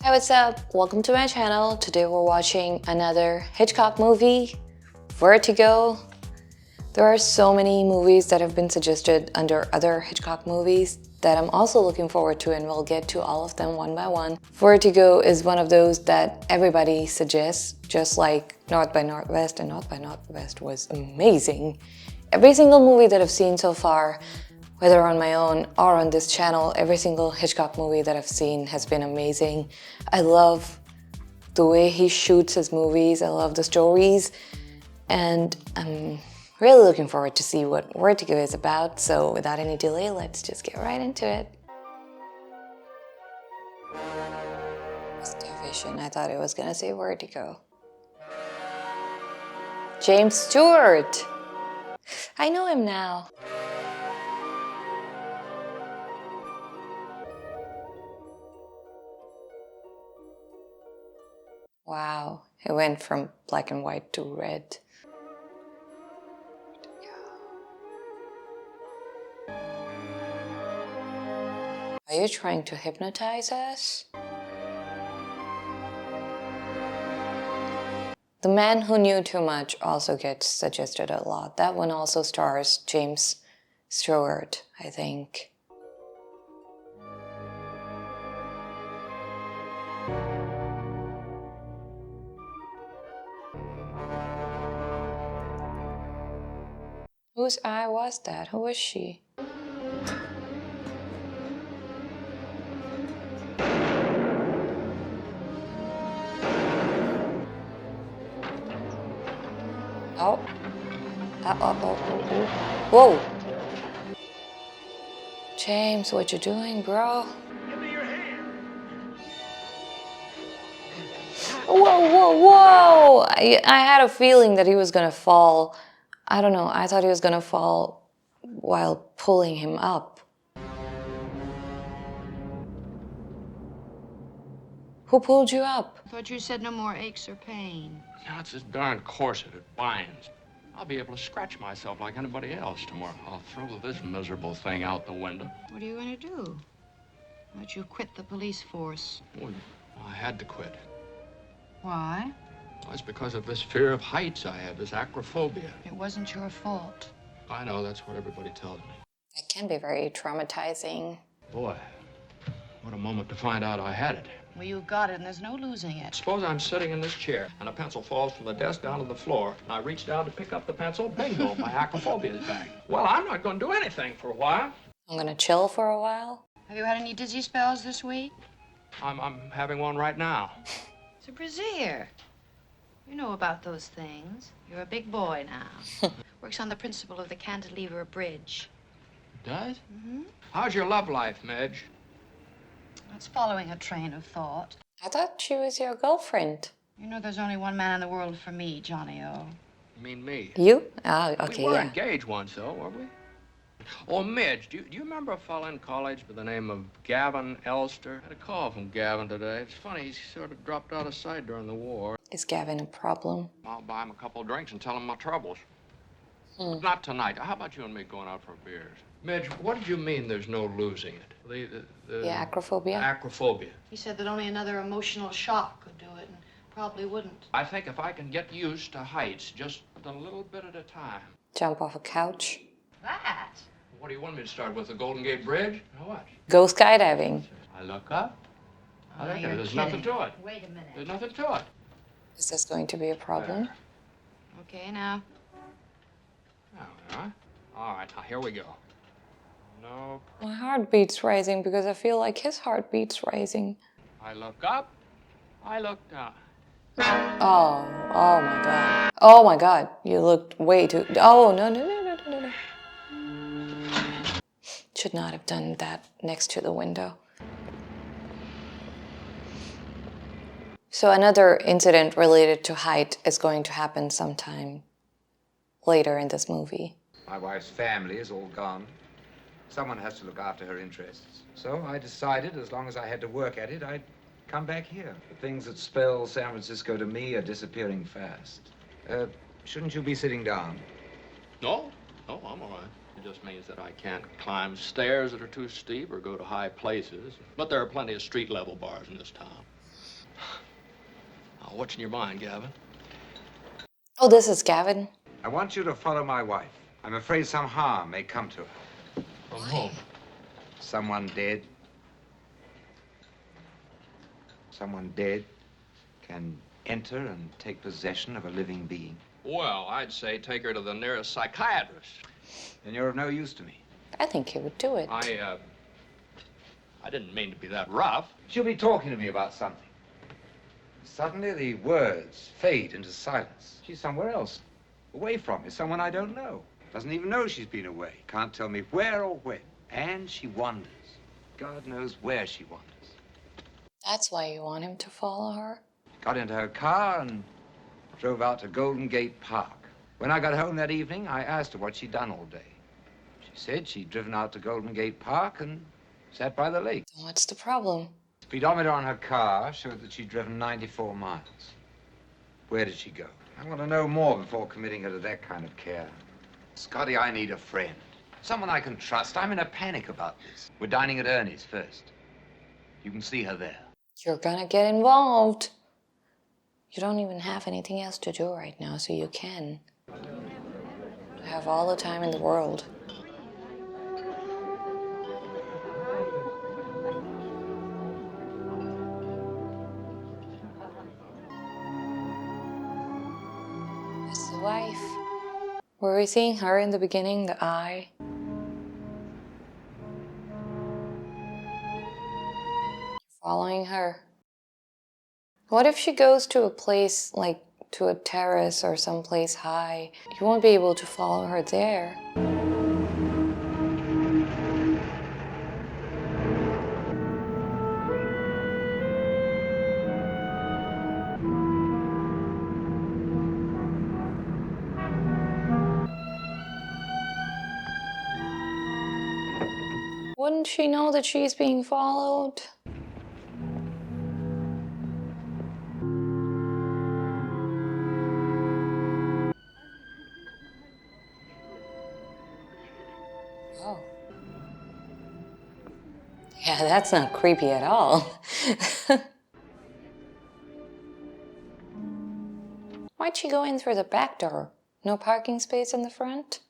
Hey, what's up? Welcome to my channel. Today we're watching another Hitchcock movie, Vertigo. There are so many movies that have been suggested under other Hitchcock movies that I'm also looking forward to, and we'll get to all of them one by one. Vertigo is one of those that everybody suggests, just like North by Northwest, and North by Northwest was amazing. Every single movie that I've seen so far, whether on my own or on this channel, every single Hitchcock movie that I've seen has been amazing. I love the way he shoots his movies, I love the stories, and I'm really looking forward to see what Vertigo is about. So without any delay, let's just get right into it. Vision. I thought it was gonna say Vertigo. James Stewart! I know him now. Wow, it went from black and white to red. Are you trying to hypnotize us? The Man Who Knew Too Much also gets suggested a lot. That one also stars James Stewart, I think. Whose eye was that? Who was she? Oh. Whoa. James, what you doing, bro? Give me your hand. Whoa. I had a feeling that he was gonna fall. I don't know, I thought he was gonna fall while pulling him up. Who pulled you up? Thought you said no more aches or pain. Now it's this darn corset. It binds. I'll be able to scratch myself like anybody else tomorrow. I'll throw this miserable thing out the window. What are you going to do? Why don't you quit the police force? Well, I had to quit. Why? Well, it's because of this fear of heights I have, this acrophobia. It wasn't your fault. I know, that's what everybody tells me. It can be very traumatizing. Boy, what a moment to find out I had it. Well, you got it, and there's no losing it. Suppose I'm sitting in this chair, and a pencil falls from the desk down to the floor, and I reach down to pick up the pencil. Bingo, my acrophobia is back. Well, I'm not going to do anything for a while. I'm gonna chill for a while. Have you had any dizzy spells this week? I'm having one right now. It's a brassiere. You know about those things. You're a big boy now. Works on the principle of the cantilever bridge. Does? Mm-hmm. How's your love life, Midge? It's following a train of thought. I thought she was your girlfriend. You know there's only one man in the world for me, Johnny-O. You mean me? You? Oh, okay, We were yeah. engaged once, though, were we? Oh, Midge, do you remember a fellow in college by the name of Gavin Elster? I had a call from Gavin today. It's funny, he sort of dropped out of sight during the war. Is Gavin a problem? I'll buy him a couple of drinks and tell him my troubles. But not tonight. How about you and me going out for beers? Midge, what did you mean there's no losing it? The acrophobia? Acrophobia. He said that only another emotional shock could do it, and probably wouldn't. I think if I can get used to heights just a little bit at a time. Jump off a couch? That? What do you want me to start with, the Golden Gate Bridge? Or what? Go skydiving? I look up. I think you're there's kidding. nothing to it. Wait a minute. There's nothing to it. Is this going to be a problem? There. Okay, now. All right. All right, now here we go. No. My heartbeat's rising because I feel like his heartbeat's rising. I look up. I look down. Oh my God. Oh my God, you looked way too, oh, no. Should not have done that next to the window. So another incident related to height is going to happen sometime later in this movie. My wife's family is all gone. Someone has to look after her interests. So I decided, as long as I had to work at it, I'd come back here. The things that spell San Francisco to me are disappearing fast. Shouldn't you be sitting down? No, I'm all right. It just means that I can't climb stairs that are too steep or go to high places. But there are plenty of street-level bars in this town. Oh, what's in your mind, Gavin? Oh, this is Gavin. I want you to follow my wife. I'm afraid some harm may come to her. From whom? Someone dead. Someone dead can enter and take possession of a living being. Well, I'd say take her to the nearest psychiatrist. Then you're of no use to me. I think he would do it. I didn't mean to be that rough. She'll be talking to me about something. Suddenly, the words fade into silence. She's somewhere else, away from me, someone I don't know. Doesn't even know she's been away. Can't tell me where or when. And she wanders. God knows where she wanders. That's why you want him to follow her? Got into her car and drove out to Golden Gate Park. When I got home that evening, I asked her what she'd done all day. She said she'd driven out to Golden Gate Park and sat by the lake. Then what's the problem? The speedometer on her car showed that she'd driven 94 miles. Where did she go? I want to know more before committing her to that kind of care. Scotty, I need a friend. Someone I can trust. I'm in a panic about this. We're dining at Ernie's first. You can see her there. You're gonna get involved. You don't even have anything else to do right now, so you can. You have all the time in the world. That's the wife. Were we seeing her in the beginning, the eye? Following her. What if she goes to a place like to a terrace or someplace high? You won't be able to follow her there. Wouldn't she know that she's being followed? Oh. Yeah, that's not creepy at all. Why'd she go in through the back door? No parking space in the front?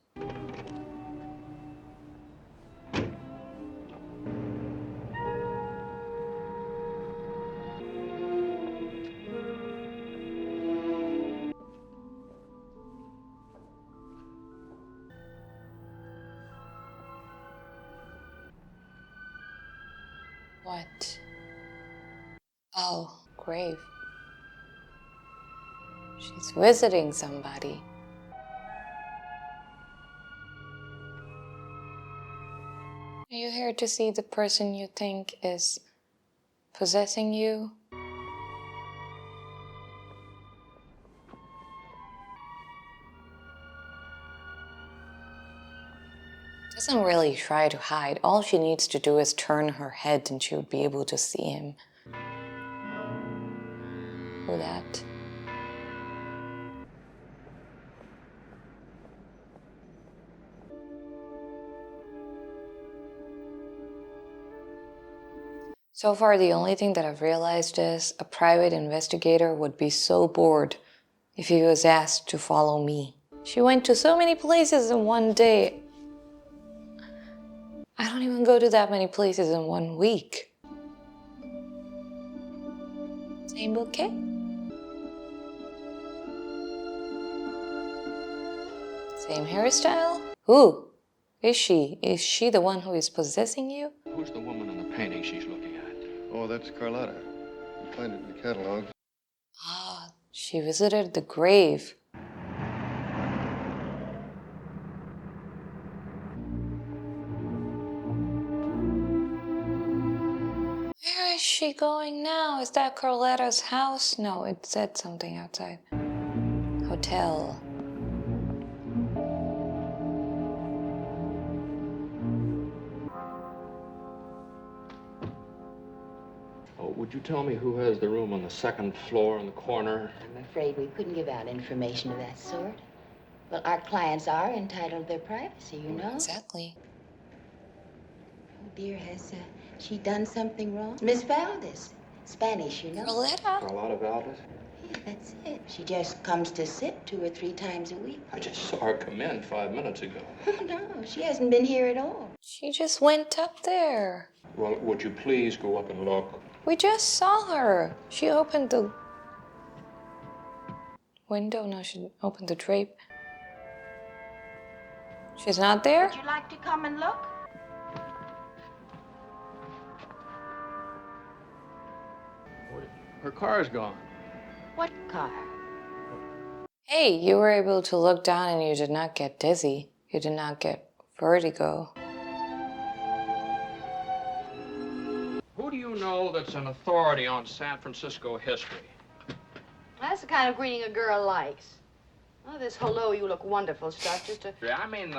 What? Oh, grave. She's visiting somebody. Are you here to see the person you think is possessing you? Doesn't really try to hide. All she needs to do is turn her head and she would be able to see him. Who that? So far, the only thing that I've realized is a private investigator would be so bored if he was asked to follow me. She went to so many places in one day. I don't even go to that many places in 1 week. Same bouquet? Same hairstyle? Who is she? Is she the one who is possessing you? Who's the woman in the painting she's looking at? Oh, that's Carlotta. You find it in the catalog. Ah, she visited the grave. Where is she going now? Is that Carlotta's house? No, it said something outside. Hotel. Oh, would you tell me who has the room on the second floor in the corner? I'm afraid we couldn't give out information of that sort. Well, our clients are entitled to their privacy, you know. Exactly. Oh, dear, has she done something wrong? Miss Valdez, Spanish, you know. Carlotta? Carlotta Valdez? Yeah, that's it. She just comes to sit 2 or 3 times a week. I just saw her come in 5 minutes ago. Oh, no, she hasn't been here at all. She just went up there. Well, would you please go up and look? We just saw her. She opened the window. No, she opened the drape. She's not there? Would you like to come and look? Her car's gone. What car? Hey, you were able to look down and you did not get dizzy. You did not get vertigo. Who do you know that's an authority on San Francisco history? That's the kind of greeting a girl likes. Oh, this hello, you look wonderful stuff. Just a Yeah, I mean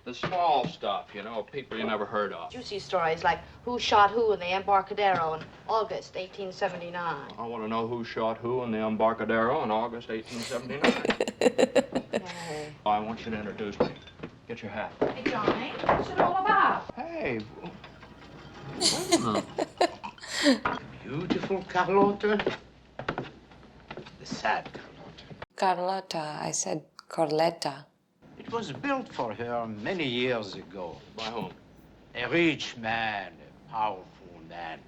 the small stuff, you know, people you never heard of. juicy stories like who shot who in the Embarcadero in August 1879. I want to know who shot who in the Embarcadero in August 1879. Hey. I want you to introduce me. Get your hat. Hey, Johnny, what's it all about? Hey. Beautiful Carlotta. The sad Carlotta. Carlotta. I said Carletta. It was built for her many years ago. By whom? A rich man, a powerful man.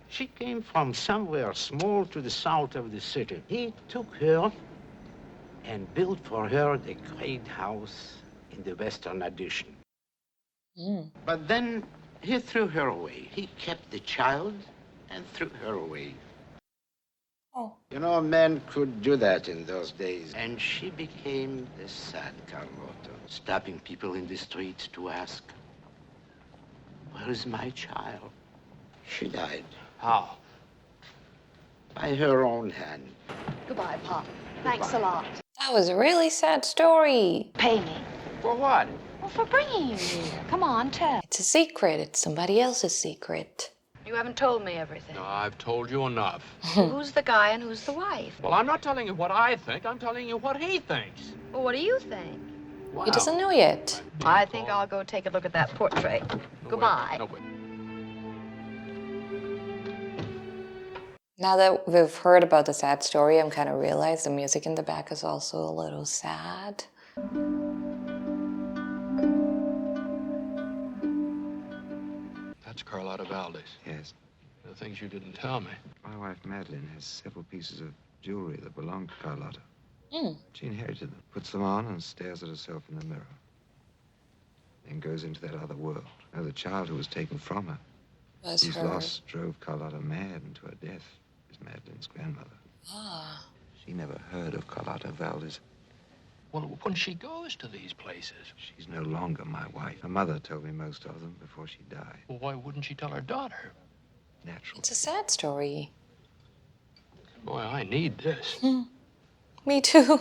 She came from somewhere small to the south of the city. He took her and built for her the great house in the western addition. But then he threw her away. He kept the child and threw her away. Oh. You know, a man could do that in those days. And she became the sad Carlotta, stopping people in the streets to ask, where is my child? She died. How? By her own hand. Goodbye, Pop. Thanks a lot. That was a really sad story. Pay me. For what? Well, for bringing you here. Come on, tell. It's a secret. It's somebody else's secret. You haven't told me everything. No, I've told you enough. Well, who's the guy and who's the wife? Well, I'm not telling you what I think. I'm telling you what he thinks. Well, what do you think? Wow. He doesn't know yet. I think I'll go take a look at that portrait. Goodbye. No, wait. Now that we've heard about the sad story, I'm kind of realized the music in the back is also a little sad. That's Carlotta Valdez. Yes. The things you didn't tell me. My wife, Madeline, has several pieces of jewelry that belong to Carlotta. She inherited them, puts them on, and stares at herself in the mirror. Then goes into that other world. Now, the child who was taken from her, Was whose her. loss drove Carlotta mad and to her death, is Madeline's grandmother. Ah. She never heard of Carlotta Valdez. Well, when she goes to these places, She's no longer my wife. Her mother told me most of them before she died. well, why wouldn't she tell her daughter? Natural. It's a sad story. Boy, I need this. Me too.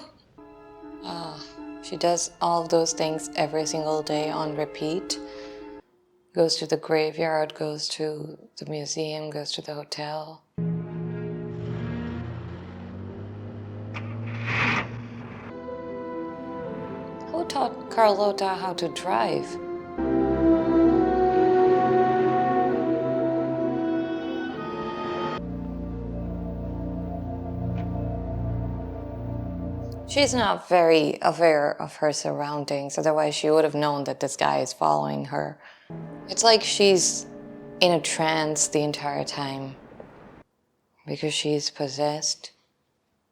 She does all of those things every single day on repeat. Goes to the graveyard, goes to the museum, goes to the hotel. Who taught Carlotta how to drive? She's not very aware of her surroundings, otherwise she would have known that this guy is following her. It's like she's in a trance the entire time because she's possessed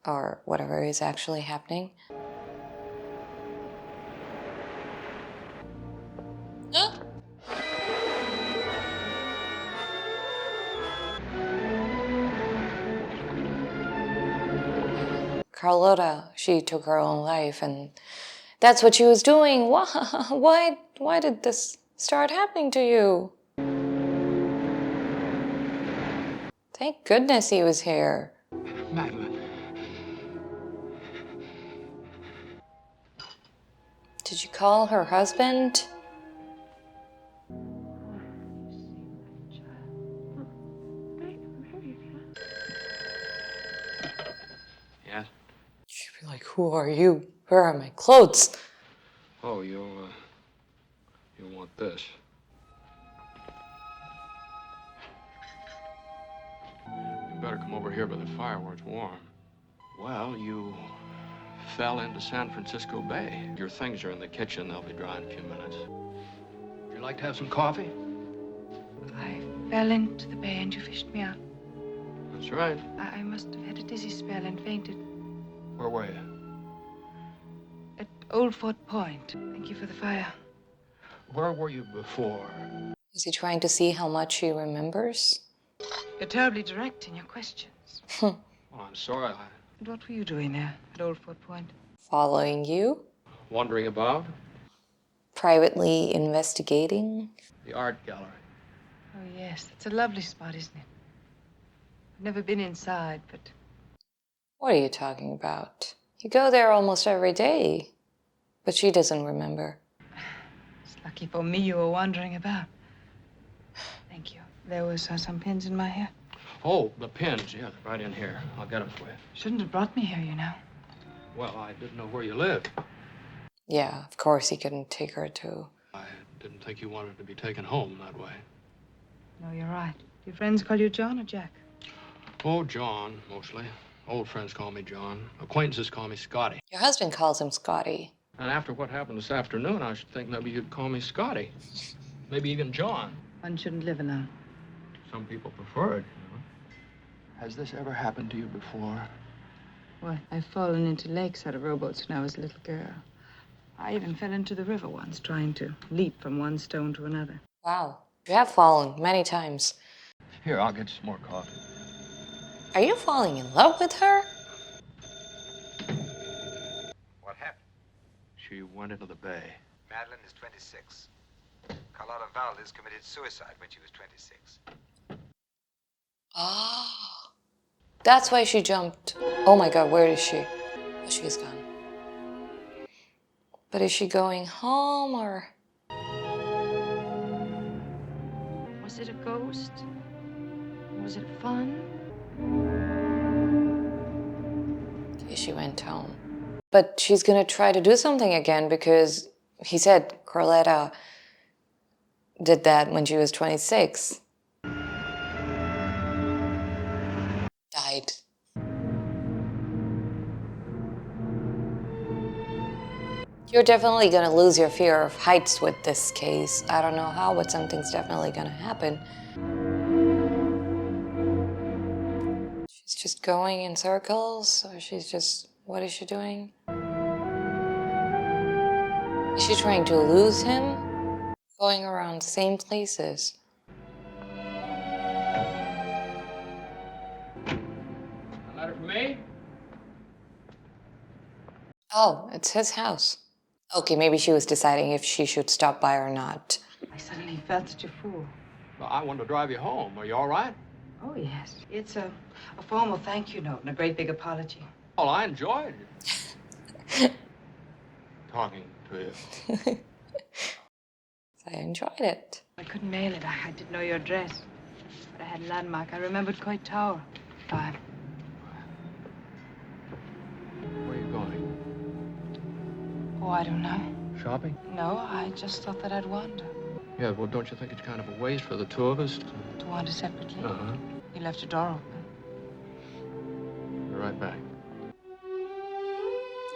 or whatever is actually happening. Huh? Carlotta, she took her own life, and that's what she was doing. Why did this start happening to you? Thank goodness he was here. Madeline. Did you call her husband? Yes? She'd be like, who are you? Where are my clothes? Oh, you'll want this. better come over here by the fire where it's warm. Well, you fell into San Francisco Bay. Your things are in the kitchen. They'll be dry in a few minutes. Would you like to have some coffee? I fell into the bay and you fished me out. That's right. I must have had a dizzy spell and fainted Where were you? at Old Fort Point. Thank you for the fire. Where were you before? Is he trying to see how much she remembers? You're terribly direct in your questions. Well, I'm sorry. And what were you doing there at Old Fort Point? Following you? Wandering about Privately investigating? the art gallery. Oh, yes. It's a lovely spot, isn't it? I've never been inside, but What are you talking about? You go there almost every day. But she doesn't remember. it's lucky for me you were wandering about. Thank you. There was some pins in my hair. Oh, the pins. Yeah, right in here. I'll get them for you. Shouldn't have brought me here, you know. Well, I didn't know where you lived. Yeah, of course he couldn't take her to. I didn't think you wanted to be taken home that way. No, you're right. Your friends call you John or Jack? Oh, John, mostly. Old friends call me John. Acquaintances call me Scotty. Your husband calls him Scotty. And after what happened this afternoon, I should think maybe you'd call me Scotty. Maybe even John. One shouldn't live alone. Some people prefer it, you know. Has this ever happened to you before? What? I've fallen into lakes out of rowboats when I was a little girl. I even fell into the river once, trying to leap from one stone to another. Wow. You have fallen many times. Here, I'll get you some more coffee. Are you falling in love with her? What happened? She went into the bay. Madeline is 26. Carlotta Valdez committed suicide when she was 26. Oh. That's why she jumped. Oh my god, where is she? Oh, she's gone. But is she going home or? Was it a ghost? Was it fun? Okay, she went home. But she's gonna try to do something again because he said Carletta did that when she was 26. Died. You're definitely gonna lose your fear of heights with this case. I don't know how, but something's definitely gonna happen. She's just going in circles, or she's just, what is she doing? Is she trying to lose him? Going around the same places. A letter for me? Oh, it's his house. Okay, maybe she was deciding if she should stop by or not. I suddenly felt such a fool. Well, I wanted to drive you home. Are you all right? Oh, yes. It's a formal thank you note and a great big apology. Well, I enjoyed talking to you. I enjoyed it. I couldn't mail it. I didn't know your address. But I had a landmark. I remembered Coit Tower. Fine. Where are you going? Oh, I don't know. Shopping? No, I just thought that I'd wander. Yeah, well, don't you think it's kind of a waste for the two of us To wander separately. Uh-huh. You left your door open. Be right back.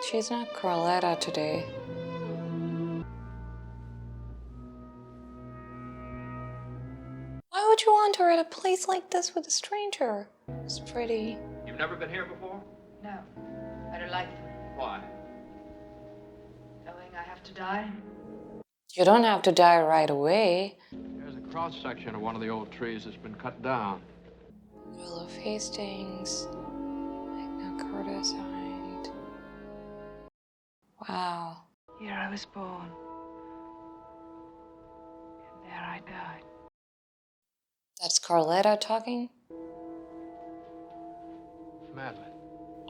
She's not Carletta today. Why would you want her at a place like this with a stranger? It's pretty. You've never been here before? No. I don't like them. Why? Knowing I have to die. You don't have to die right away. There's a cross-section of one of the old trees that's been cut down. Earl of Hastings. Magna Carta signed. Wow. Here I was born. And there I died. That's Carletta talking? Madeline.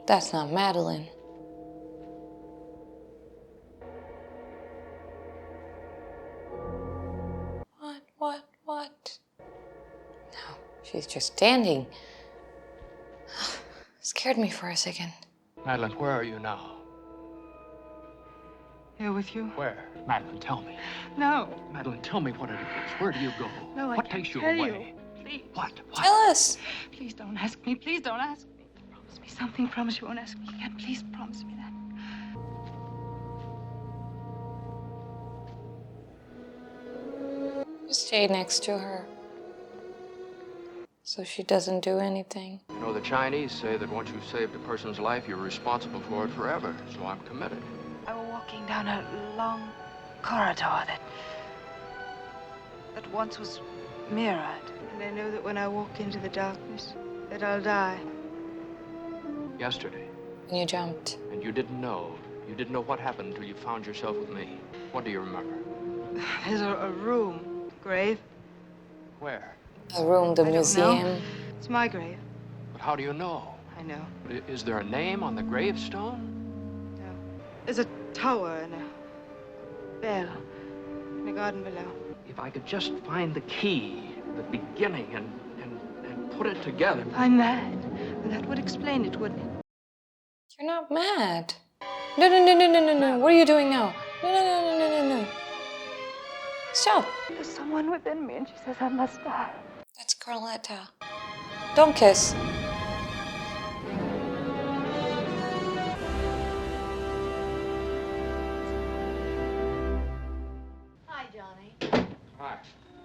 That's not Madeline. What? No, she's just standing. Scared me for a second. Madeline, where are you now? Here with you? Where? Madeline, tell me. No. Madeline, tell me what it is. Where do you go? No, I what can't takes you tell away? you. Please. What? Tell us. Please don't ask me. Please don't ask me. Promise me something. Promise you won't ask me again. Please promise me that. Stay next to her so she doesn't do anything. You know, the Chinese say that once you've saved a person's life, you're responsible for it forever. So I'm committed. I was walking down a long corridor that once was mirrored. And I know that when I walk into the darkness, that I'll die. Yesterday. And you jumped. And you didn't know. You didn't know what happened until you found yourself with me. What do you remember? There's a room. Grave. Where? The room, the I don't museum. know. It's my grave. But how do you know? I know. Is there a name on the gravestone? No. There's a tower and a bell in the garden below. If I could just find the key, the beginning, and put it together. I'm mad. And that would explain it, wouldn't it? You're not mad. No, no, no, no, no, no, no. What are you doing now? No, no, no, no, no, no, no. Stop. There's someone within me, and she says I must die. That's Carletta. Don't kiss. Hi, Johnny. Hi.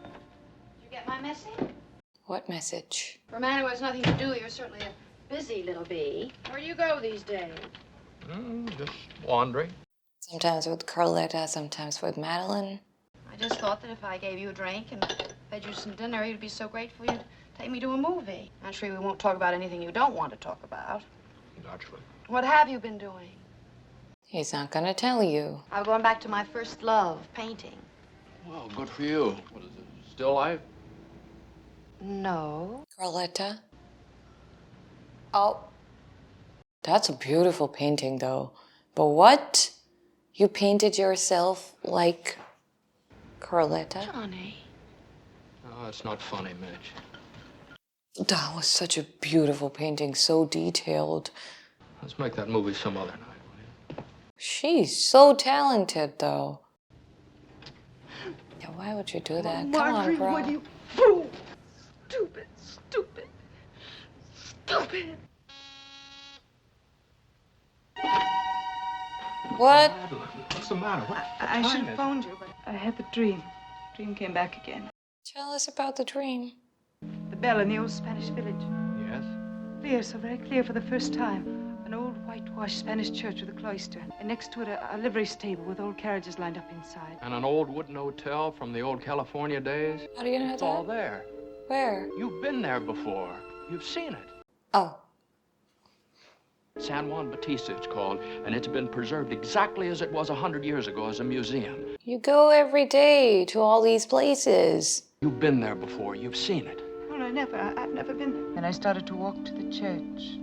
Did you get my message? What message? For a man who has nothing to do, you're certainly a busy little bee. Where do you go these days? Just wandering. Sometimes with Carletta, sometimes with Madeline. I just thought that if I gave you a drink and fed you some dinner, you'd be so grateful you'd take me to a movie. Naturally, we won't talk about anything you don't want to talk about. Naturally. What have you been doing? He's not gonna tell you. I'm going back to my first love, painting. Well, good for you. What is it? Still life? No. Carletta? Oh. That's a beautiful painting, though. But what? You painted yourself like Carletta? Johnny. Oh, it's not funny, Midge. That was such a beautiful painting, so detailed. Let's make that movie some other night, will you? She's so talented, though. Yeah, why would you do that? Come on, bro. What do you fool? Stupid, stupid, stupid. What? What's the matter? I should have phoned you, but I had the dream. Dream came back again. Tell us about the dream. The bell in the old Spanish village. Yes? Clear, so very clear for the first time. An old whitewashed Spanish church with a cloister. And next to it, a livery stable with old carriages lined up inside. And an old wooden hotel from the old California days? How do you know It's all that? there. Where? You've been there before. You've seen it. Oh, San Juan Bautista, it's called, and it's been preserved exactly as it was 100 years ago as a museum. you go every day to all these places. You've been there before. You've seen it. No, no, never. I've never been there. And I started to walk to the church.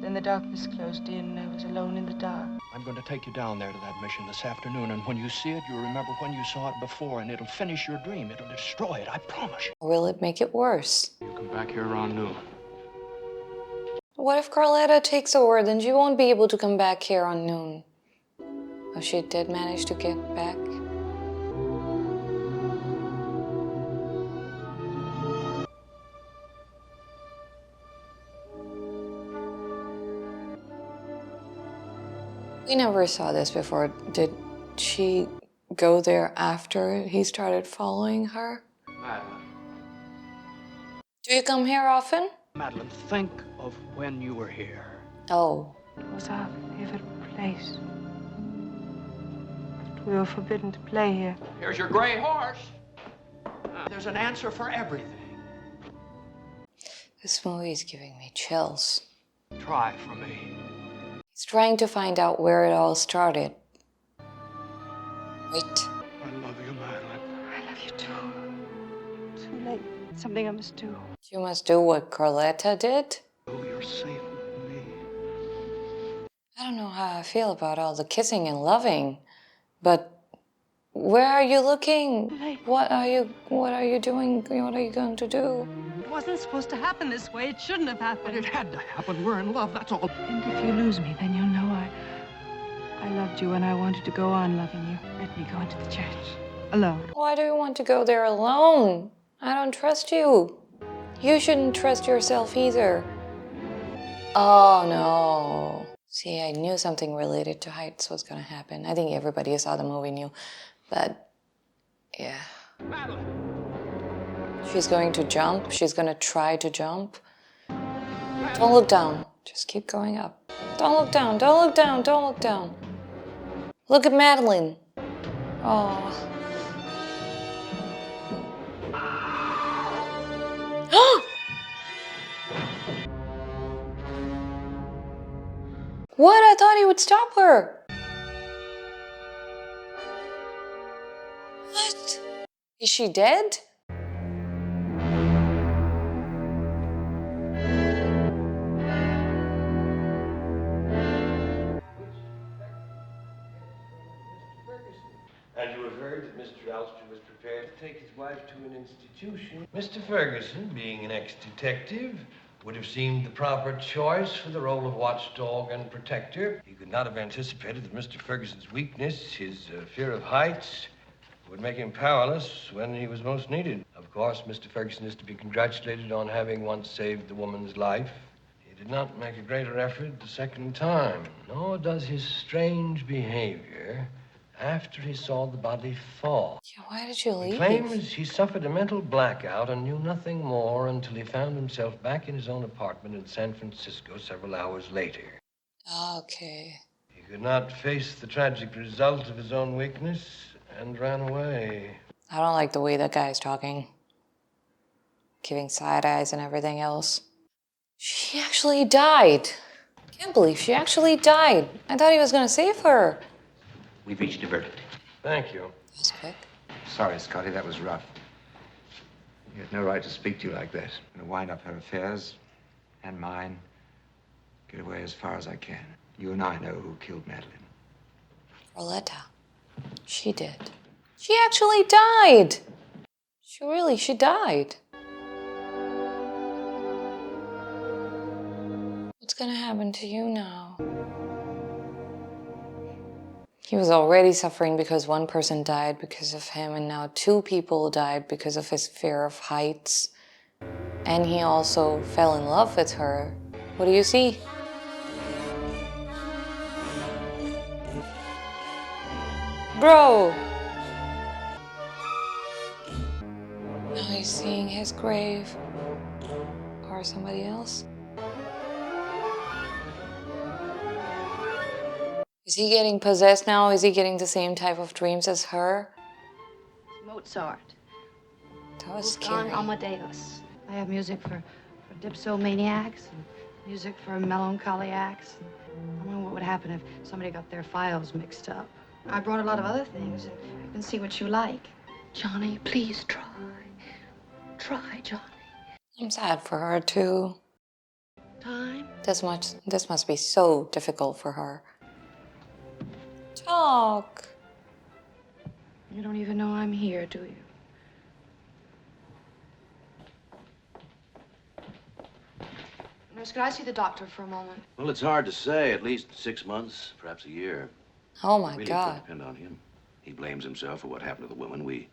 Then the darkness closed in, and I was alone in the dark. I'm going to take you down there to that mission this afternoon, and when you see it, you'll remember when you saw it before, and it'll finish your dream. It'll destroy it, I promise you. Will it make it worse? You come back here around noon. What if Carletta takes over? Then she won't be able to come back here on noon. Oh, she did manage to get back. We never saw this before. Did she go there after he started following her? Madeline. Do you come here often? Madeline, think of when you were here. Oh. It was our favorite place. But we were forbidden to play here. Here's your gray horse. There's an answer for everything. This movie is giving me chills. Try for me. He's trying to find out where it all started. Wait. I love you, Madeline. I love you too. Too late. Something I must do. You must do what Carletta did? Oh, you're safe with me. I don't know how I feel about all the kissing and loving, but where are you looking? What are you doing? What are you going to do? It wasn't supposed to happen this way. It shouldn't have happened. But it had to happen. We're in love, that's all. And if you lose me, then you'll know I loved you and I wanted to go on loving you. Let me go into the church. Alone. Why do you want to go there alone? I don't trust you. You shouldn't trust yourself either. Oh no. See, I knew something related to heights was gonna happen. I think everybody who saw the movie knew. But, yeah. She's going to jump. She's gonna try to jump. Don't look down. Just keep going up. Don't look down. Don't look down. Don't look down. Look at Madeline. Oh. What? I thought he would stop her. What? Is she dead? And you have heard that Mr. Alster was prepared to take his wife to an institution. Mr. Ferguson, being an ex-detective, would have seemed the proper choice for the role of watchdog and protector. He could not have anticipated that Mr. Ferguson's weakness, his fear of heights, would make him powerless when he was most needed. Of course, Mr. Ferguson is to be congratulated on having once saved the woman's life. He did not make a greater effort the second time, nor does his strange behavior after he saw the body fall. Yeah, why did you leave? He claims he suffered a mental blackout and knew nothing more until he found himself back in his own apartment in San Francisco several hours later. Okay. He could not face the tragic result of his own weakness and ran away. I don't like the way that guy is talking. Giving side eyes and everything else. She actually died. Can't believe she actually died. I thought he was gonna save her. We've reached a verdict. Thank you. That's quick. Sorry, Scotty, that was rough. You had no right to speak to you like that. I'm gonna wind up her affairs and mine. Get away as far as I can. You and I know who killed Madeline. Roletta. She did. She actually died. She died. What's gonna happen to you now? He was already suffering because one person died because of him, and now 2 people died because of his fear of heights. And he also fell in love with her. What do you see? Bro! Now he's seeing his grave. Or somebody else. Is he getting possessed now? Is he getting the same type of dreams as her? Mozart. That was Wolfgang scary. Amadeus. I have music for dipsomaniacs and music for melancholiacs. I wonder what would happen if somebody got their files mixed up. I brought a lot of other things. You can see what you like. Johnny, please try. Try, Johnny. I'm sad for her too. Time? This must be so difficult for her. Talk. You don't even know I'm here, do you? Nurse, could I see the doctor for a moment? Well, it's hard to say. At least 6 months, perhaps a year. Oh my Really, it God. could depend on him. He blames himself for what happened to the woman. We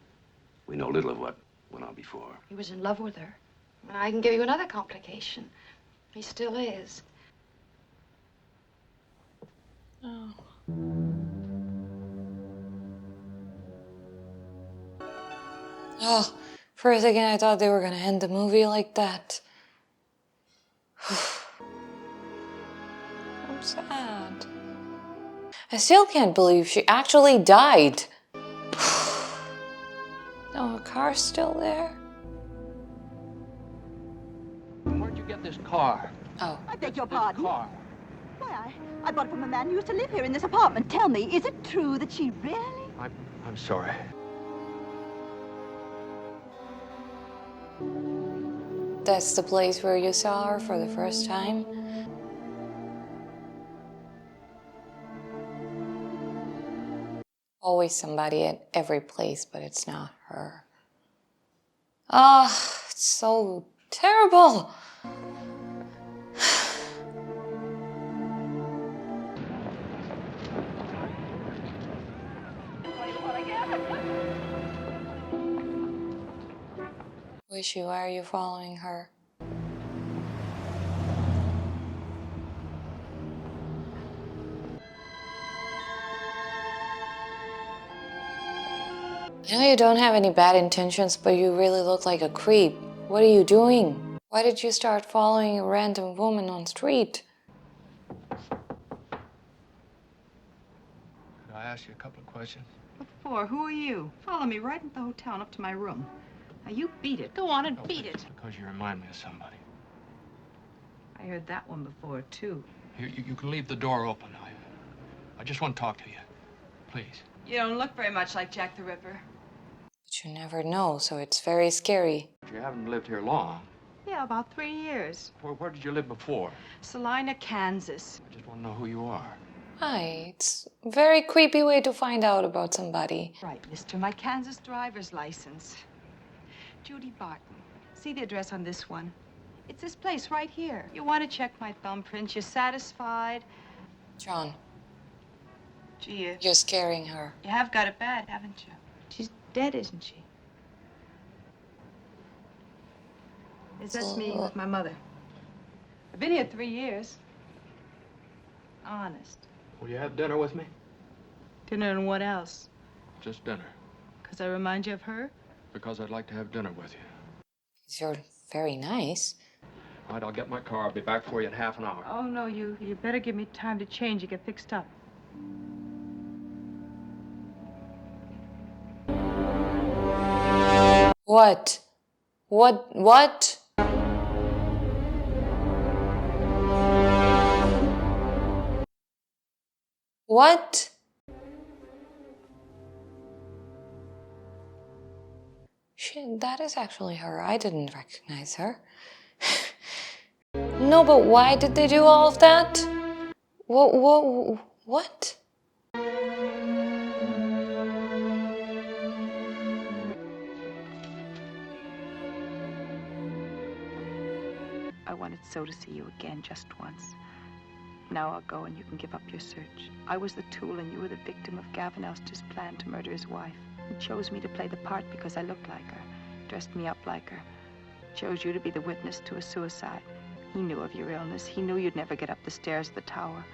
know little of what went on before. He was in love with her. And I can give you another complication. He still is. Oh. Oh, for a second I thought they were gonna end the movie like that. I'm sad. I still can't believe she actually died. Oh, her car's still there? Where'd you get this car? Oh. I beg your This pardon? car. Why, I bought it from a man who used to live here in this apartment. Tell me, is it true that she really... I'm sorry. That's the place where you saw her for the first time? Always somebody at every place, but it's not her. Ah, it's so terrible. Wishy, why are you following her? I know you don't have any bad intentions, but you really look like a creep. What are you doing? Why did you start following a random woman on the street? Could I ask you a couple of questions? What for? Who are you? Follow me right into the hotel and up to my room. Now, you beat it. Go on and beat it. Because you remind me of somebody. I heard that one before, too. You can leave the door open. I just want to talk to you. Please. You don't look very much like Jack the Ripper. But you never know, so it's very scary. You haven't lived here long. Yeah, about 3 years. Where did you live before? Salina, Kansas. I just want to know who you are. Hi, it's a very creepy way to find out about somebody. Right, mister. My Kansas driver's license. Judy Barton. See the address on this one? It's this place right here. You want to check my thumbprints? You're satisfied? John, Gee, you're scaring her. you have got it bad, haven't you? She's dead, isn't she? Yes, that's me with my mother. I've been here 3 years. Honest. Will you have dinner with me? Dinner and what else? Just dinner. Because I remind you of her? Because I'd like to have dinner with you. You're very nice. All right, I'll get my car. I'll be back for you in half an hour. Oh, no, you better give me time to change and get fixed up. What? What? What? Shit, that is actually her. I didn't recognize her. No, but why did they do all of that? What? I wanted so to see you again just once. Now I'll go and you can give up your search. I was the tool and you were the victim of Gavin Elster's plan to murder his wife. He chose me to play the part because I looked like her, dressed me up like her. Chose you to be the witness to a suicide. He knew of your illness. He knew you'd never get up the stairs of the tower.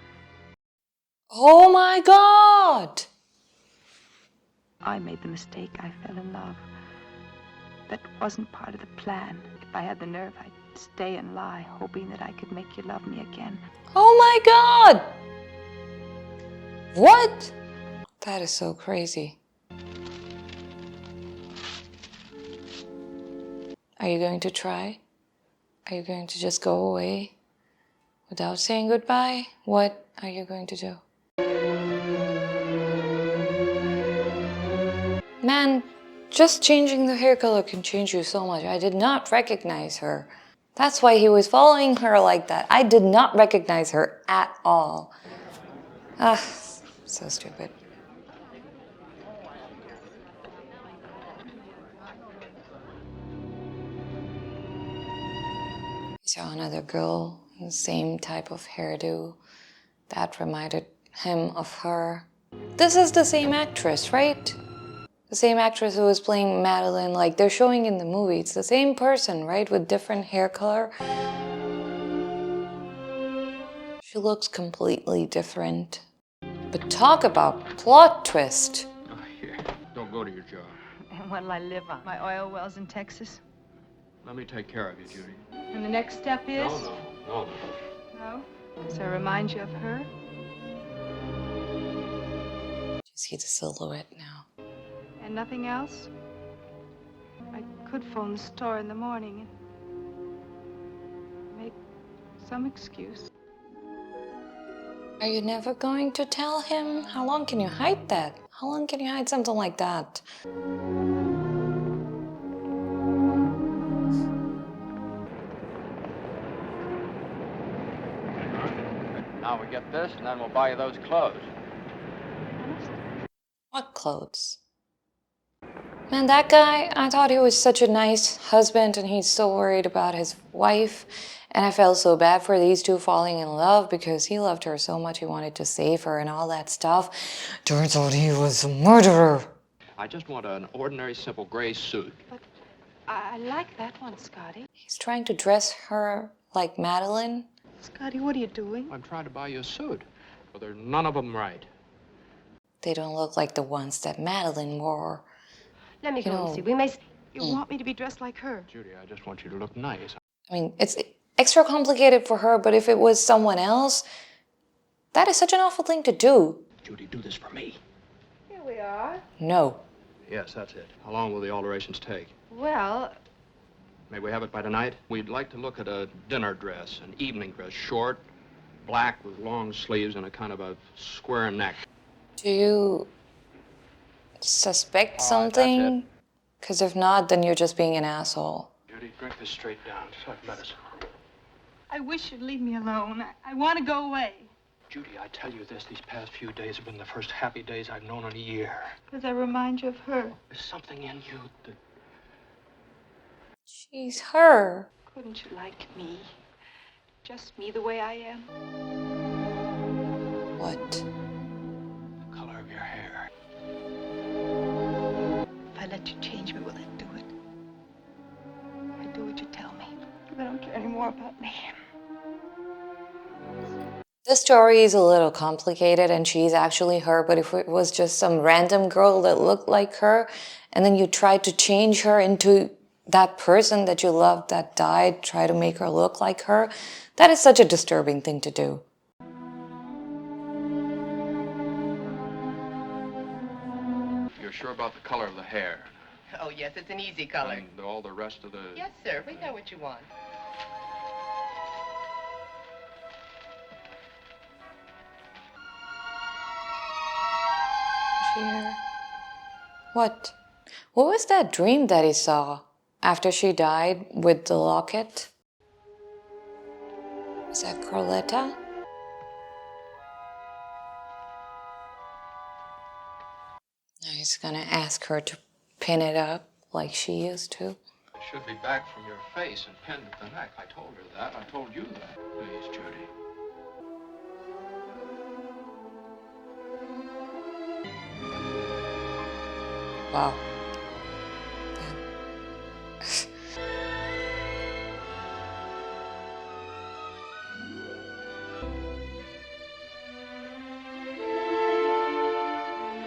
Oh my God! I made the mistake. I fell in love. That wasn't part of the plan. If I had the nerve, I'd stay and lie, hoping that I could make you love me again. Oh my God! What? That is so crazy. Are you going to try? Are you going to just go away without saying goodbye? What are you going to do? Man, just changing the hair color can change you so much. I did not recognize her. That's why he was following her like that. I did not recognize her at all. Ah, so stupid. He saw another girl in the same type of hairdo. That reminded him of her. This is the same actress, right? The same actress who was playing Madeline, like they're showing in the movie. It's the same person, right? With different hair color. She looks completely different. But talk about plot twist. Oh, here. Don't go to your job. And what'll I live on? My oil wells in Texas? Let me take care of you, Judy. And the next step is? No. No? Does I remind you of her? You see the silhouette now. And nothing else? I could phone the store in the morning and make some excuse. Are you never going to tell him? How long can you hide that? How long can you hide something like that? Now we get this, and then we'll buy you those clothes. What clothes? Man, that guy, I thought he was such a nice husband and he's so worried about his wife. And I felt so bad for these two falling in love because he loved her so much he wanted to save her and all that stuff. Turns out he was a murderer. I just want an ordinary, simple gray suit. But I like that one, Scotty. He's trying to dress her like Madeline. Scotty, what are you doing? I'm trying to buy you a suit. Well, they're none of them right. They don't look like the ones that Madeline wore. Let me You go know, and see. We may... You want me to be dressed like her? Judy, I just want you to look nice. I mean, it's extra complicated for her, but if it was someone else, that is such an awful thing to do. Judy, do this for me. Here we are. No. Yes, that's it. How long will the alterations take? Well, May we have it by tonight? We'd like to look at a dinner dress, an evening dress, short, black with long sleeves and a kind of a square neck. Do you suspect All right, something? Because if not, then you're just being an asshole. Judy, drink this straight down. It's like medicine. I wish you'd leave me alone. I want to go away. Judy, I tell you this, these past few days have been the first happy days I've known in a year. Because I remind you of her. There's something in you that... She's her. Couldn't you like me? Just me the way I am? What? The color of your hair. If I let you change me, will that do it? I do what you tell me. I don't care anymore about me. The story is a little complicated and she's actually her, but if it was just some random girl that looked like her and then you tried to change her into that person that you loved that died, try to make her look like her, that is such a disturbing thing to do. You're sure about the color of the hair? Oh, yes, it's an easy color. And all the rest of the... Yes, sir. We know what you want. Here. What? What was that dream that he saw after she died with the locket? Is that Carletta? Now he's gonna ask her to pin it up like she used to. It should be back from your face and pinned at the neck. I told her that. I told you that. Please, Judy. Wow.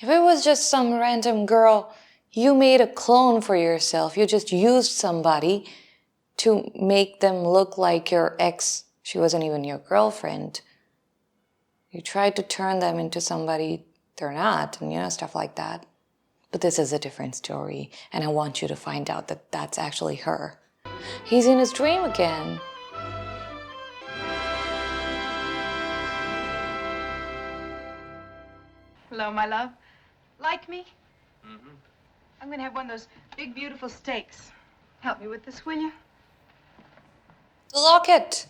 If it was just some random girl, you made a clone for yourself. You just used somebody to make them look like your ex. She wasn't even your girlfriend. You tried to turn them into somebody they're not, and you know, stuff like that. But this is a different story, and I want you to find out that that's actually her. He's in his dream again. Hello, my love. Like me? Mm-hmm. I'm going to have one of those big, beautiful steaks. Help me with this, will you? The locket.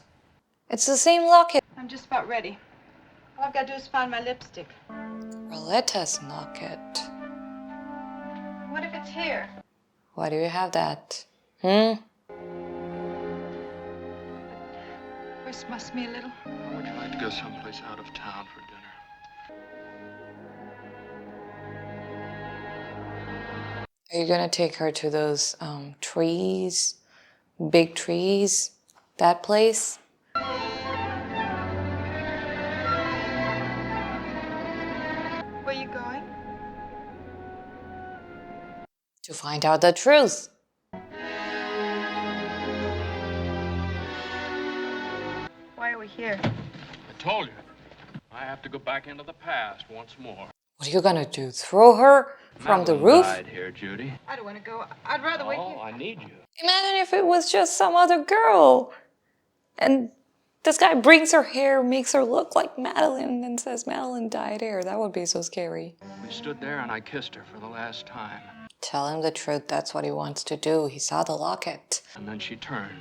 It's the same locket. I'm just about ready. All I've got to do is find my lipstick. Roletta's locket. What if it's here? Why do you have that? Hmm? Christmas me a little. How would you like to go someplace out of town for dinner? Are you gonna take her to those trees? Big trees? That place? Where you going? To find out the truth. Why are we here? I told you. I have to go back into the past once more. What are you gonna do? Throw her from the Madeline roof? died here, Judy. I don't want to go. I'd rather wait here. Oh, I need you. Imagine if it was just some other girl. And this guy brings her hair, makes her look like Madeline, and says Madeline dyed here. That would be so scary. We stood there and I kissed her for the last time. Tell him the truth. That's what he wants to do. He saw the locket. And then she turned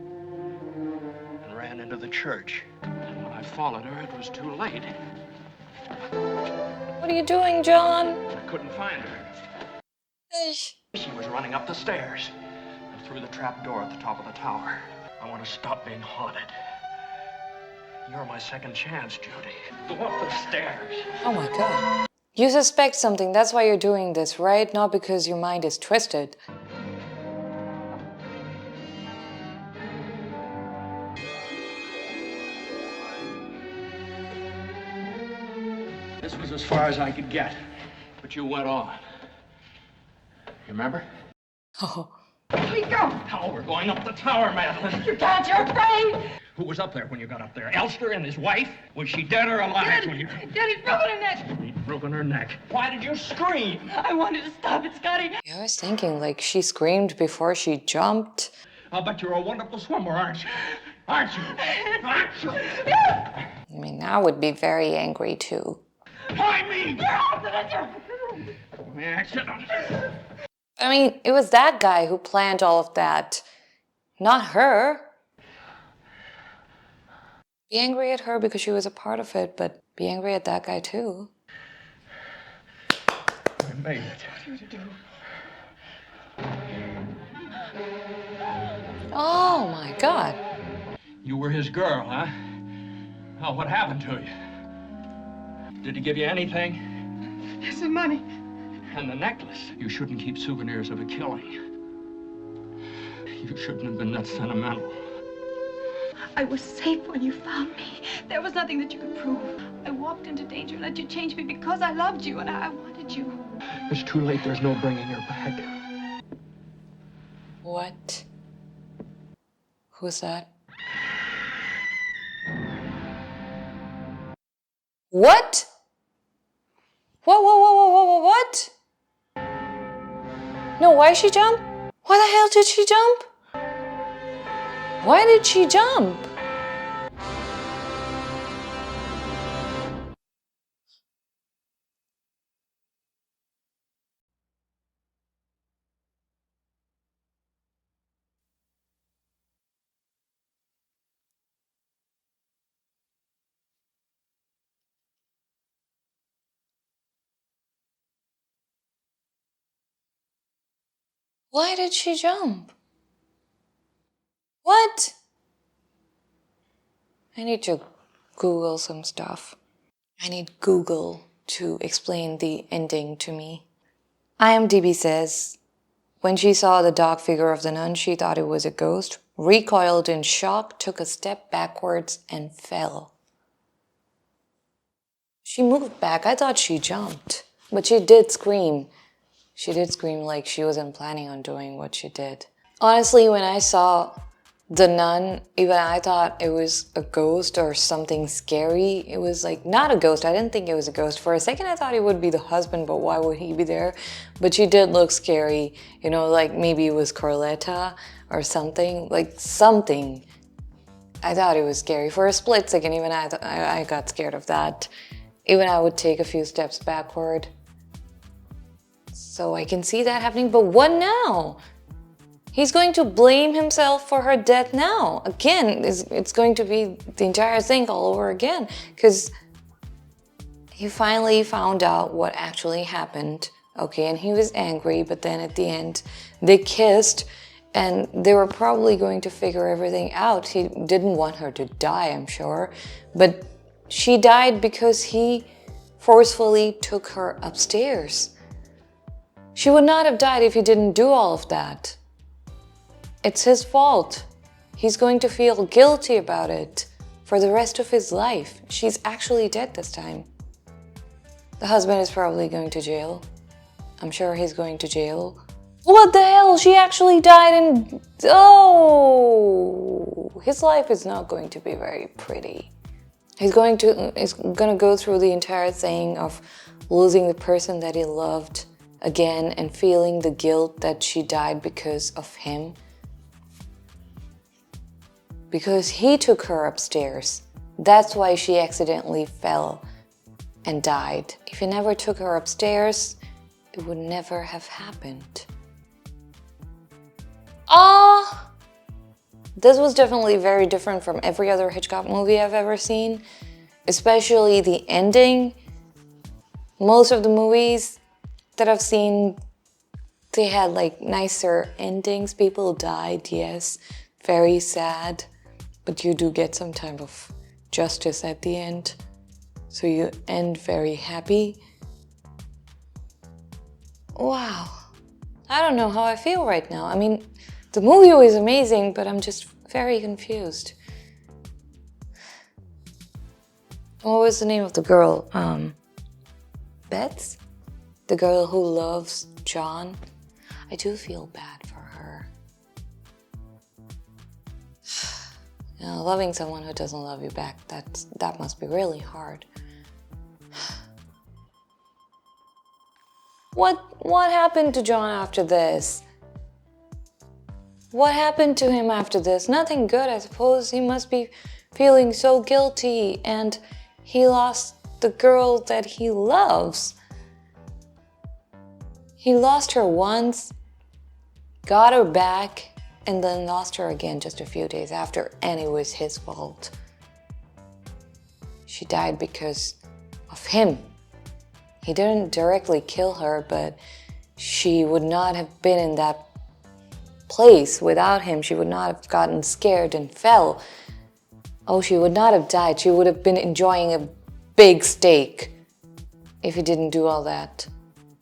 and ran into the church. And when I followed her, it was too late. What are you doing, John? I couldn't find her. She was running up the stairs and through the trap door at the top of the tower. I want to stop being haunted. You're my second chance, Judy. Go up the stairs. Oh my God. You suspect something. That's why you're doing this, right? Not because your mind is twisted. This was as far as I could get. But you went on. You remember? Oh. We go. How we're going up the tower, Madeline. You can't, you're afraid. Who was up there when you got up there? Elster and his wife? Was she dead or alive when you... Daddy's broken her neck. He'd broken her neck. Why did you scream? I wanted to stop it, Scotty. Yeah, I was thinking, like, she screamed before she jumped. I'll bet you're a wonderful swimmer, aren't you? Aren't you? Aren't you? I mean, I would be very angry too. Why me? Accident. I mean, it was that guy who planned all of that, not her. Be angry at her because she was a part of it, but be angry at that guy too. I made it. Oh my God. You were his girl, huh? Oh, what happened to you? Did he give you anything? Some money. And the necklace. You shouldn't keep souvenirs of a killing. You shouldn't have been that sentimental. I was safe when you found me. There was nothing that you could prove. I walked into danger and let you change me because I loved you and I wanted you. It's too late. There's no bringing her back. What? Who's that? What? What? No, why did she jump? Why the hell did she jump? Why did she jump? Why did she jump? What? I need to Google some stuff. I need Google to explain the ending to me. IMDb says, when she saw the dark figure of the nun, she thought it was a ghost, recoiled in shock, took a step backwards, and fell. She moved back. I thought she jumped. But she did scream. She did scream like she wasn't planning on doing what she did. Honestly, when I saw the nun, even I thought it was a ghost or something scary. It was like not a ghost. I didn't think it was a ghost. For a second I thought it would be the husband, but why would he be there? But she did look scary. You know, like maybe it was Carletta or something. Like something. I thought it was scary. For a split second, even I got scared of that. Even I would take a few steps backward. So I can see that happening, but what now? He's going to blame himself for her death now. Again, it's going to be the entire thing all over again, because he finally found out what actually happened. Okay, and he was angry, but then at the end, they kissed, and they were probably going to figure everything out. He didn't want her to die, I'm sure, but she died because he forcefully took her upstairs. She would not have died if he didn't do all of that. It's his fault. He's going to feel guilty about it for the rest of his life. She's actually dead this time. The husband is probably going to jail. I'm sure he's going to jail. What the hell? She actually died and... Oh! His life is not going to be very pretty. He's going to go through the entire thing of losing the person that he loved again and feeling the guilt that she died because of him. Because he took her upstairs. That's why she accidentally fell and died. If he never took her upstairs, it would never have happened. This was definitely very different from every other Hitchcock movie I've ever seen, especially the ending. Most of the movies that I've seen, they had like nicer endings. People died, yes, very sad, but you do get some type of justice at the end. So you end very happy. Wow. I don't know how I feel right now. I mean, the movie was amazing, but I'm just very confused. What was the name of the girl? Beth, the girl who loves John, I do feel bad for her. You know, loving someone who doesn't love you back, that must be really hard. What happened to John after this? What happened to him after this? Nothing good, I suppose. He must be feeling so guilty, and he lost the girl that he loves. He lost her once, got her back, and then lost her again just a few days after, and it was his fault. She died because of him. He didn't directly kill her, but she would not have been in that place without him. She would not have gotten scared and fell. Oh, she would not have died. She would have been enjoying a big steak if he didn't do all that.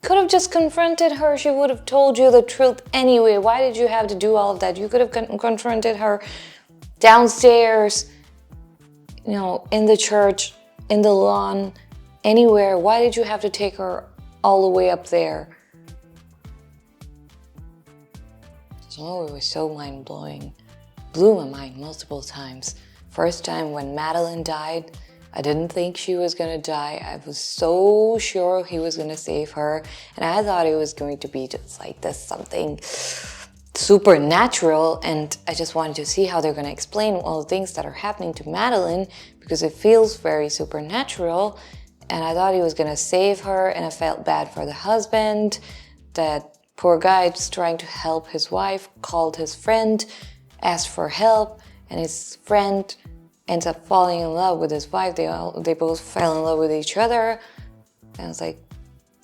Could have just confronted her. She would have told you the truth anyway. Why did you have to do all of that? You could have confronted her downstairs, you know, in the church, in the lawn, anywhere. Why did you have to take her all the way up there? Oh, it was so mind-blowing. Blew my mind multiple times. First time when Madeline died, I didn't think she was gonna die. I was so sure he was gonna save her. And I thought it was going to be just like this, something supernatural. And I just wanted to see how they're gonna explain all the things that are happening to Madeline, because it feels very supernatural. And I thought he was gonna save her, and I felt bad for the husband. That poor guy just trying to help his wife, called his friend, asked for help, and his friend ends up falling in love with his wife. They both fell in love with each other. And I was like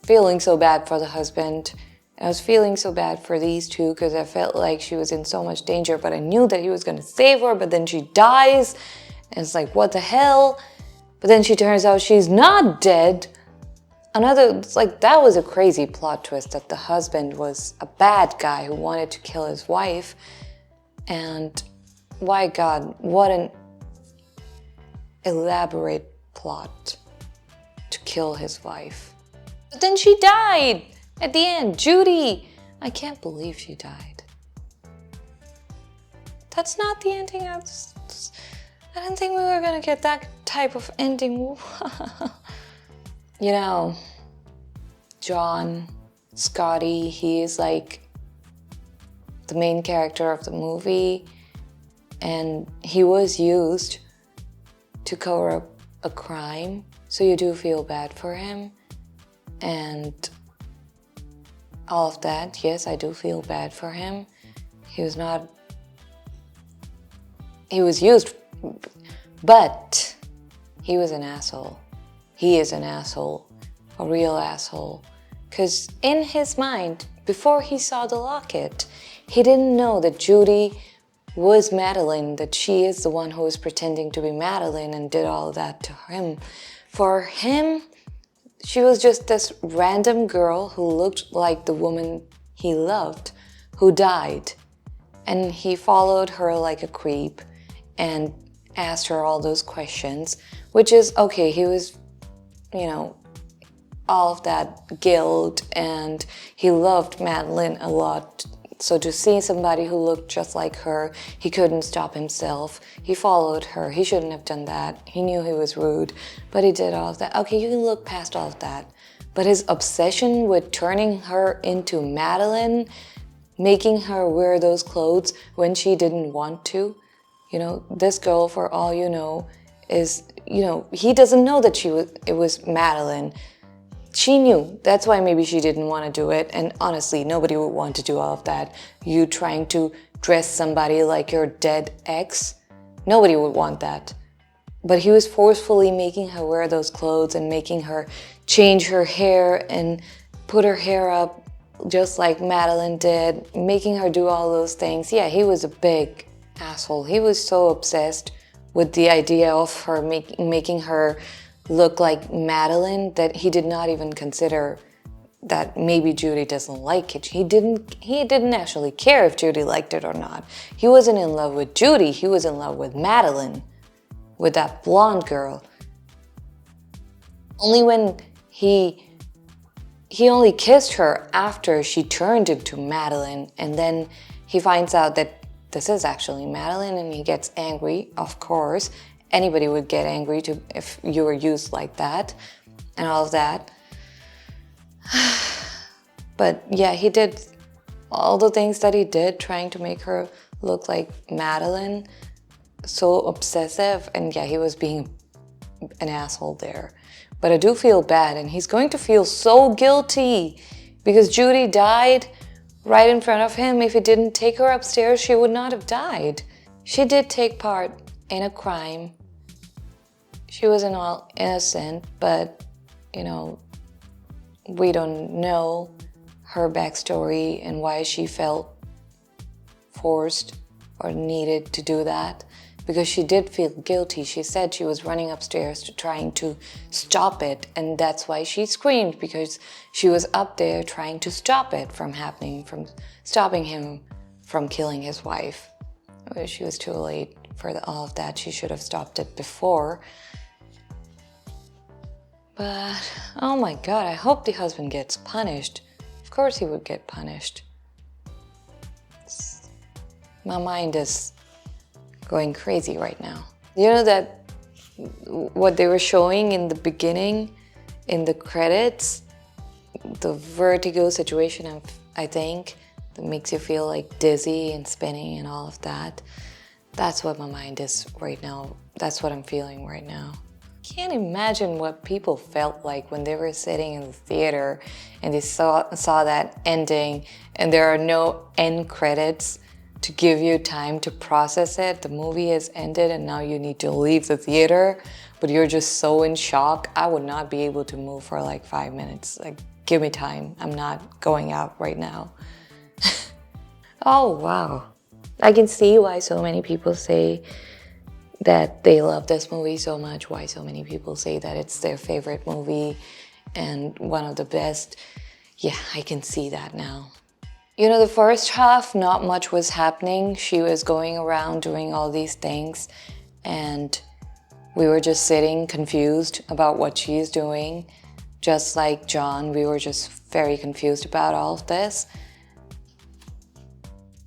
feeling so bad for the husband. And I was feeling so bad for these two because I felt like she was in so much danger, but I knew that he was gonna save her, but then she dies. And it's like, what the hell? But then she turns out she's not dead. It's like, that was a crazy plot twist, that the husband was a bad guy who wanted to kill his wife. And my God, what an elaborate plot to kill his wife. But then she died at the end, Judy. I can't believe she died. That's not the ending. I didn't think we were gonna get that type of ending. You know, John, Scotty, he is like the main character of the movie, and he was used to cover up a crime, so you do feel bad for him. And all of that, yes, I do feel bad for him. He was used, but he was an asshole. He is an asshole, a real asshole. Because in his mind, before he saw the locket, he didn't know that Judy was Madeline, that she is the one who was pretending to be Madeline and did all that to him. For him, she was just this random girl who looked like the woman he loved, who died. And he followed her like a creep and asked her all those questions, which is okay. He was, you know, all of that guilt, and he loved Madeline a lot. So to see somebody who looked just like her, he couldn't stop himself. He followed her. He shouldn't have done that. He knew he was rude, but he did all of that. Okay, you can look past all of that. But his obsession with turning her into Madeline, making her wear those clothes when she didn't want to. You know, this girl, for all you know, is, you know, he doesn't know that it was Madeline. She knew. That's why maybe she didn't want to do it. And honestly, nobody would want to do all of that. You trying to dress somebody like your dead ex? Nobody would want that. But he was forcefully making her wear those clothes and making her change her hair and put her hair up just like Madeline did, making her do all those things. Yeah, he was a big asshole. He was so obsessed with the idea of her making her look like Madeline that he did not even consider that maybe Judy doesn't like it. He didn't actually care if Judy liked it or not. He wasn't in love with Judy, he was in love with Madeline, with that blonde girl. Only when he he only kissed her after she turned into Madeline, and then he finds out that this is actually Madeline, and he gets angry, of course. Anybody would get angry if you were used like that, and all of that. But yeah, he did all the things that he did, trying to make her look like Madeline, so obsessive, and yeah, he was being an asshole there. But I do feel bad, and he's going to feel so guilty because Judy died right in front of him. If he didn't take her upstairs, she would not have died. She did take part in a crime. She wasn't all innocent, but, you know, we don't know her backstory and why she felt forced or needed to do that. Because she did feel guilty. She said she was running upstairs trying to stop it, and that's why she screamed, because she was up there trying to stop it from happening, from stopping him from killing his wife. She was too late for all of that. She should have stopped it before. But, oh my God, I hope the husband gets punished. Of course he would get punished. My mind is going crazy right now. You know that what they were showing in the beginning, in the credits, the Vertigo situation, I think, that makes you feel like dizzy and spinning and all of that. That's what my mind is right now. That's what I'm feeling right now. Can't imagine what people felt like when they were sitting in the theater and they saw that ending and there are no end credits to give you time to process it. The movie has ended and now you need to leave the theater, but you're just so in shock. I would not be able to move for like 5 minutes. Like, give me time. I'm not going out right now. Oh, wow. I can see why so many people say that they love this movie so much, why so many people say that it's their favorite movie and one of the best. Yeah, I can see that now. You know, the first half, not much was happening. She was going around doing all these things and we were just sitting confused about what she's doing. Just like John, we were just very confused about all of this.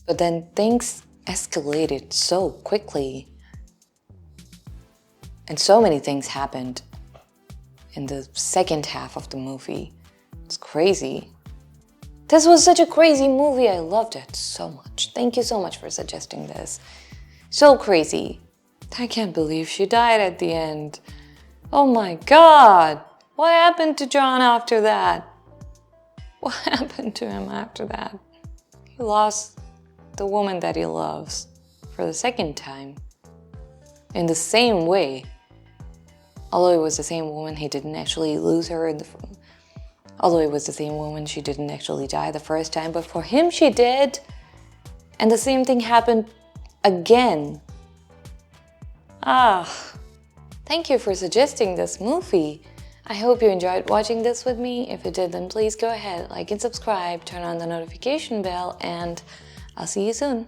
But then things escalated so quickly. And so many things happened in the second half of the movie. It's crazy. This was such a crazy movie. I loved it so much. Thank you so much for suggesting this. So crazy. I can't believe she died at the end. Oh my God. What happened to John after that? What happened to him after that? He lost the woman that he loves for the second time. In the same way. Although it was the same woman, he didn't actually lose her in the... Although it was the same woman, she didn't actually die the first time, but for him she did. And the same thing happened again. Thank you for suggesting this movie. I hope you enjoyed watching this with me. If you did, then please go ahead, like and subscribe, turn on the notification bell, and I'll see you soon.